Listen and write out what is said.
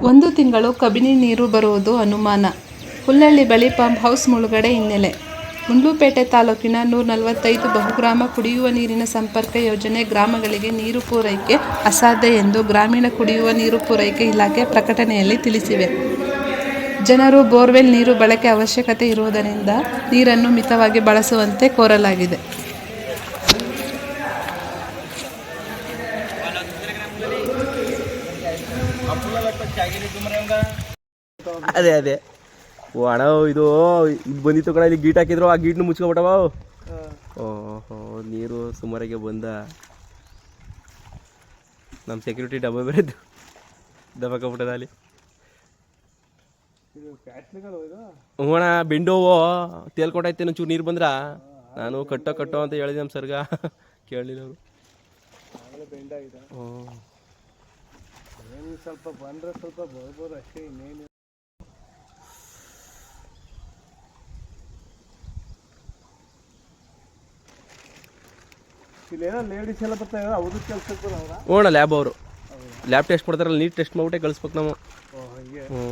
ಒಂದು ತಿಂಗಳು ಕಬಿನಿ ನೀರು ಬರುವುದು ಅನುಮಾನ. ಹುಲ್ಲಳ್ಳಿ ಬಳಿ ಪಂಪ್ ಹೌಸ್ ಮುಳುಗಡೆ ಹಿನ್ನೆಲೆ. ಗುಂಡ್ಲುಪೇಟೆ ತಾಲೂಕಿನ 145 ಬಹುಗ್ರಾಮ ಕುಡಿಯುವ ನೀರಿನ ಸಂಪರ್ಕ ಯೋಜನೆ ಗ್ರಾಮಗಳಿಗೆ ನೀರು ಪೂರೈಕೆ ಅಸಾಧ್ಯ ಎಂದು ಗ್ರಾಮೀಣ ಕುಡಿಯುವ ನೀರು ಪೂರೈಕೆ ಇಲಾಖೆ ಪ್ರಕಟಣೆಯಲ್ಲಿ ತಿಳಿಸಿದೆ. ಜನರು ಬೋರ್ವೆಲ್ ನೀರು ಬಳಕೆ ಅವಶ್ಯಕತೆ ಇರುವುದರಿಂದ ನೀರನ್ನು ಮಿತವಾಗಿ ಬಳಸುವಂತೆ ಕೋರಲಾಗಿದೆ. ಅದೇ ಓ ಅಣ್ಣ ಇದು ಬಂದಿತ್ತು ಕಣ, ಇಲ್ಲಿ ಗೀಟ್ ಹಾಕಿದ್ರು, ಆ ಗೀಟ್ನು ಮುಚ್ಕೊಬಿಟ್ಟವ. ಓಹೋ, ನೀರು ಸುಮಾರಿಗೆ ಬಂದ. ನಮ್ಮ ಸೆಕ್ಯೂರಿಟಿ ಡಬ್ಬ ಬೇರೆ ದಬಾಕಬಿಟ್ಟದ ಅಲ್ಲಿ. ಹ್ಞೂ ಅಣ್ಣ, ಬೆಂಡೋವು ತೇಲ್ಕೊಟ್ಟೈತೆ ಒಂಚೂರು ನೀರು ಬಂದ್ರ. ನಾನು ಕಟ್ಟೋ ಅಂತ ಹೇಳಿದೆ ನಮ್ಮ ಸರ್ಗ, ಕೇಳಲಿಲ್ಲ ಅವರು. ಸ್ವಲ್ಪ ಬಂದ್ರೆ ಸ್ವಲ್ಪ ಬರ್ಬೋದು ಅಷ್ಟೇ, ಇನ್ನೇನು. ಇಲ್ಲೇನೋ ಲೇಡೀಸ್ ಎಲ್ಲ ಬರ್ತಾರೆ, ಅವರು ಕೆಲ್ಸಕ್ಕೆ ಬರೋರ. ಓಣ ಲ್ಯಾಬ್ ಅವರು ಲ್ಯಾಬ್ ಟೆಸ್ಟ್ ಮಾಡ್ತಾರಲ್ಲ, ನೀಟ್ ಟೆಸ್ಟ್ ಮಾಡ್ಬಿಟ್ಟೆ ಕಳಿಸ್ಬೇಕು ನಾವು. ಹ್ಞೂ